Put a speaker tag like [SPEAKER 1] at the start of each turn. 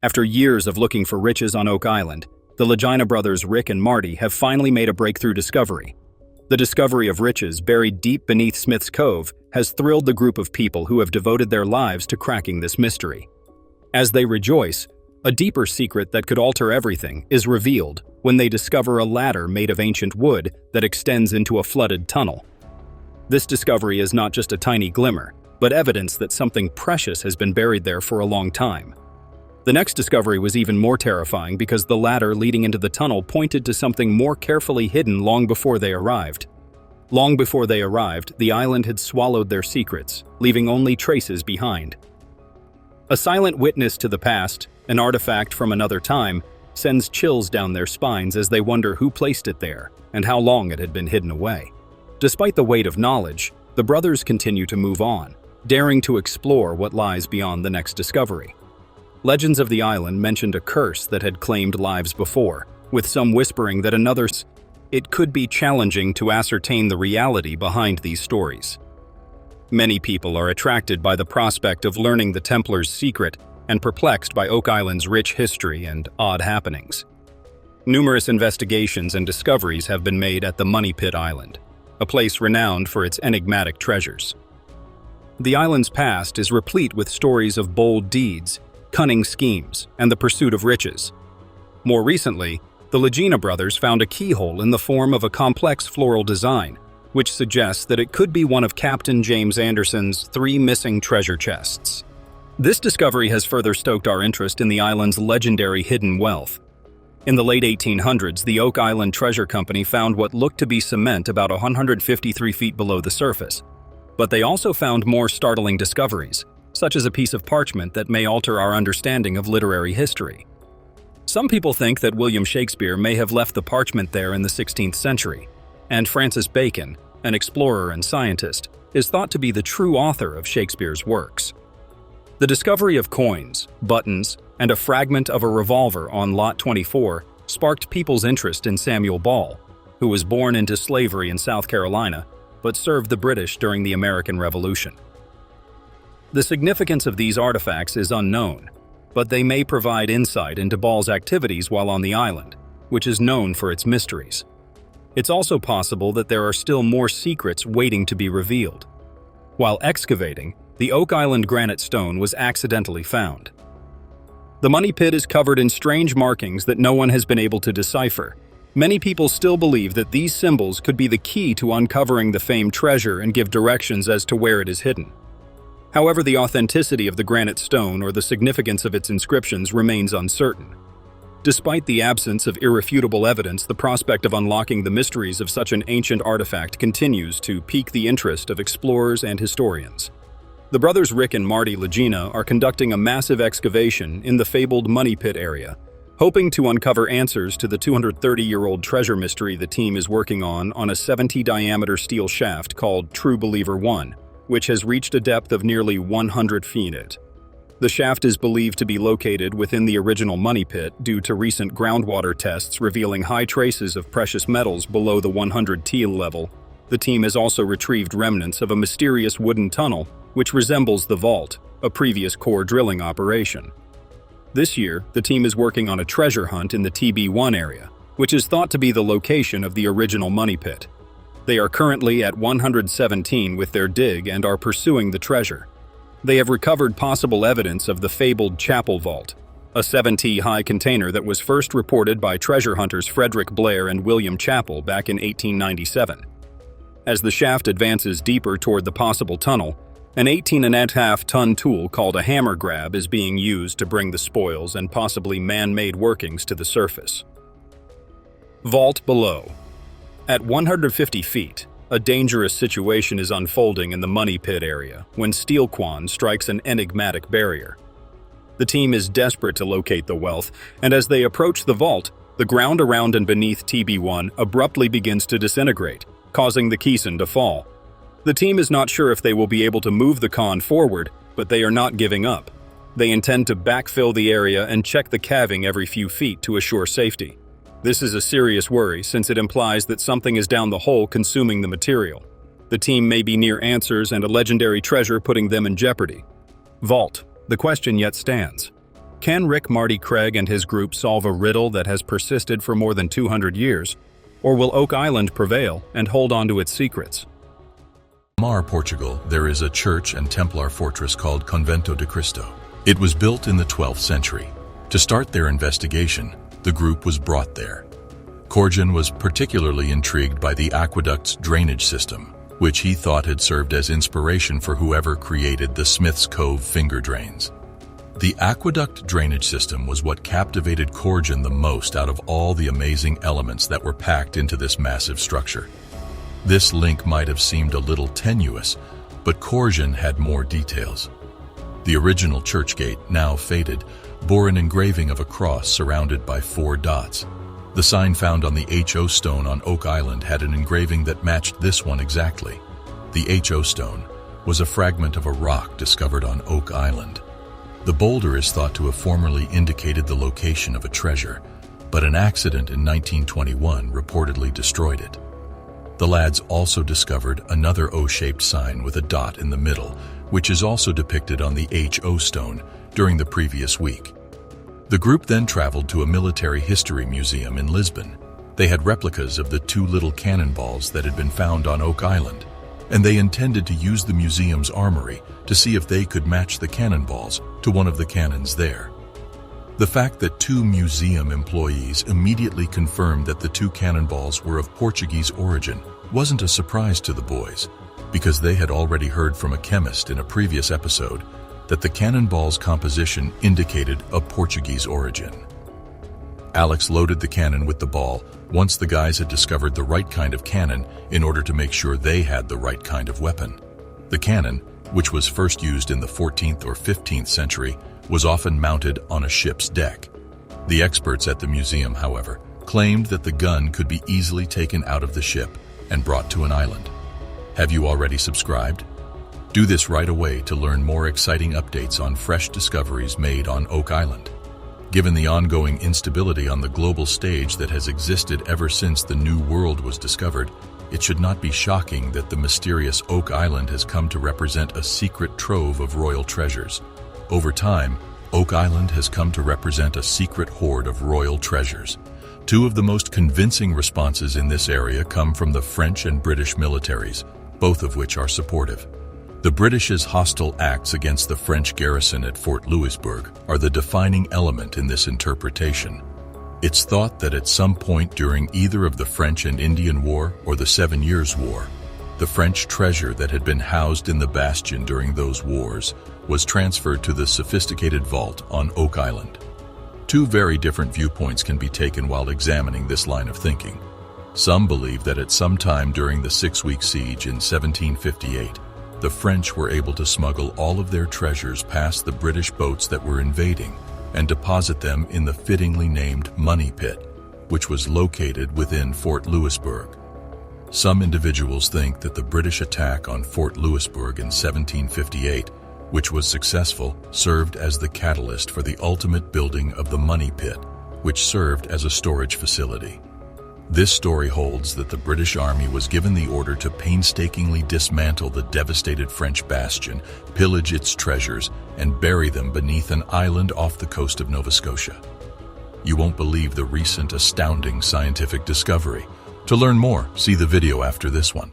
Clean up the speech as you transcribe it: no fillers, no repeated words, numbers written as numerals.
[SPEAKER 1] After years of looking for riches on Oak Island, the Lagena brothers Rick and Marty have finally made a breakthrough discovery. The discovery of riches buried deep beneath Smith's Cove has thrilled the group of people who have devoted their lives to cracking this mystery. As they rejoice, a deeper secret that could alter everything is revealed when they discover a ladder made of ancient wood that extends into a flooded tunnel. This discovery is not just a tiny glimmer, but evidence that something precious has been buried there for a long time. The next discovery was even more terrifying because the ladder leading into the tunnel pointed to something more carefully hidden long before they arrived. Long before they arrived, the island had swallowed their secrets, leaving only traces behind. A silent witness to the past, an artifact from another time, sends chills down their spines as they wonder who placed it there and how long it had been hidden away. Despite the weight of knowledge, the brothers continue to move on, daring to explore what lies beyond the next discovery. Legends of the island mentioned a curse that had claimed lives before, with some whispering that it could be challenging to ascertain the reality behind these stories. Many people are attracted by the prospect of learning the Templars' secret and perplexed by Oak Island's rich history and odd happenings. Numerous investigations and discoveries have been made at the Money Pit Island, a place renowned for its enigmatic treasures. The island's past is replete with stories of bold deeds, cunning schemes, and the pursuit of riches. More recently, the Lagena brothers found a keyhole in the form of a complex floral design, which suggests that it could be one of Captain James Anderson's 3 missing treasure chests. This discovery has further stoked our interest in the island's legendary hidden wealth. In the late 1800s, the Oak Island Treasure Company found what looked to be cement about 153 feet below the surface. But they also found more startling discoveries, such as a piece of parchment that may alter our understanding of literary history. Some people think that William Shakespeare may have left the parchment there in the 16th century, and Francis Bacon, an explorer and scientist, is thought to be the true author of Shakespeare's works. The discovery of coins, buttons, and a fragment of a revolver on Lot 24 sparked people's interest in Samuel Ball, who was born into slavery in South Carolina but served the British during the American Revolution. The significance of these artifacts is unknown, but they may provide insight into Ball's activities while on the island, which is known for its mysteries. It's also possible that there are still more secrets waiting to be revealed. While excavating, the Oak Island granite stone was accidentally found. The money pit is covered in strange markings that no one has been able to decipher. Many people still believe that these symbols could be the key to uncovering the famed treasure and give directions as to where it is hidden. However, the authenticity of the granite stone or the significance of its inscriptions remains uncertain. Despite the absence of irrefutable evidence, the prospect of unlocking the mysteries of such an ancient artifact continues to pique the interest of explorers and historians. The brothers Rick and Marty Lagena are conducting a massive excavation in the fabled Money Pit area, hoping to uncover answers to the 230-year-old treasure mystery the team is working on a 70-diameter steel shaft called True Believer 1, which has reached a depth of nearly 100 feet. The shaft is believed to be located within the original money pit due to recent groundwater tests revealing high traces of precious metals below the 100 teal level. The team has also retrieved remnants of a mysterious wooden tunnel, which resembles the vault, a previous core drilling operation. This year, the team is working on a treasure hunt in the TB1 area, which is thought to be the location of the original money pit. They are currently at 117 with their dig and are pursuing the treasure. They have recovered possible evidence of the fabled chapel vault, a 7-high container that was first reported by treasure hunters Frederick Blair and William Chappell back in 1897. As the shaft advances deeper toward the possible tunnel, an 18.5-ton tool called a hammer grab is being used to bring the spoils and possibly man-made workings to the surface. Vault below. At 150 feet, a dangerous situation is unfolding in the money pit area when Steelquan strikes an enigmatic barrier. The team is desperate to locate the wealth, and as they approach the vault, the ground around and beneath TB1 abruptly begins to disintegrate, causing the caisson to fall. The team is not sure if they will be able to move the con forward, but they are not giving up. They intend to backfill the area and check the calving every few feet to assure safety. This is a serious worry since it implies that something is down the hole consuming the material. The team may be near answers and a legendary treasure putting them in jeopardy. Vault. The question yet stands. Can Rick, Marty, Craig, and his group solve a riddle that has persisted for more than 200 years? Or will Oak Island prevail and hold on to its secrets?
[SPEAKER 2] In Portugal, there is a church and Templar fortress called Convento de Cristo. It was built in the 12th century. To start their investigation, the group was brought there. Corjan was particularly intrigued by the aqueduct's drainage system, which he thought had served as inspiration for whoever created the Smith's Cove finger drains. The aqueduct drainage system was what captivated Corjan the most out of all the amazing elements that were packed into this massive structure. This link might have seemed a little tenuous, but Corjan had more details. The original church gate, now faded, bore an engraving of a cross surrounded by 4 dots. The sign found on the HO stone on Oak Island had an engraving that matched this one exactly. The HO stone was a fragment of a rock discovered on Oak Island. The boulder is thought to have formerly indicated the location of a treasure, but an accident in 1921 reportedly destroyed it. The lads also discovered another O-shaped sign with a dot in the middle, which is also depicted on the HO stone during the previous week. The group then traveled to a military history museum in Lisbon. They had replicas of the 2 little cannonballs that had been found on Oak Island, and they intended to use the museum's armory to see if they could match the cannonballs to one of the cannons there. The fact that 2 museum employees immediately confirmed that the 2 cannonballs were of Portuguese origin wasn't a surprise to the boys, because they had already heard from a chemist in a previous episode that the cannonball's composition indicated a Portuguese origin. Alex loaded the cannon with the ball once the guys had discovered the right kind of cannon in order to make sure they had the right kind of weapon. The cannon, which was first used in the 14th or 15th century, was often mounted on a ship's deck. The experts at the museum, however, claimed that the gun could be easily taken out of the ship and brought to an island. Have you already subscribed? Do this right away to learn more exciting updates on fresh discoveries made on Oak Island. Given the ongoing instability on the global stage that has existed ever since the New World was discovered, it should not be shocking that the mysterious Oak Island has come to represent a secret trove of royal treasures. Over time, Oak Island has come to represent a secret hoard of royal treasures. 2 of the most convincing responses in this area come from the French and British militaries, both of which are supportive. The British's hostile acts against the French garrison at Fort Louisbourg are the defining element in this interpretation. It's thought that at some point during either of the French and Indian War or the 7 Years' War, the French treasure that had been housed in the bastion during those wars was transferred to the sophisticated vault on Oak Island. 2 very different viewpoints can be taken while examining this line of thinking. Some believe that at some time during the 6-week siege in 1758, the French were able to smuggle all of their treasures past the British boats that were invading and deposit them in the fittingly named Money Pit, which was located within Fort Louisbourg. Some individuals think that the British attack on Fort Louisbourg in 1758, which was successful, served as the catalyst for the ultimate building of the Money Pit, which served as a storage facility. This story holds that the British Army was given the order to painstakingly dismantle the devastated French bastion, pillage its treasures, and bury them beneath an island off the coast of Nova Scotia. You won't believe the recent astounding scientific discovery. To learn more, see the video after this one.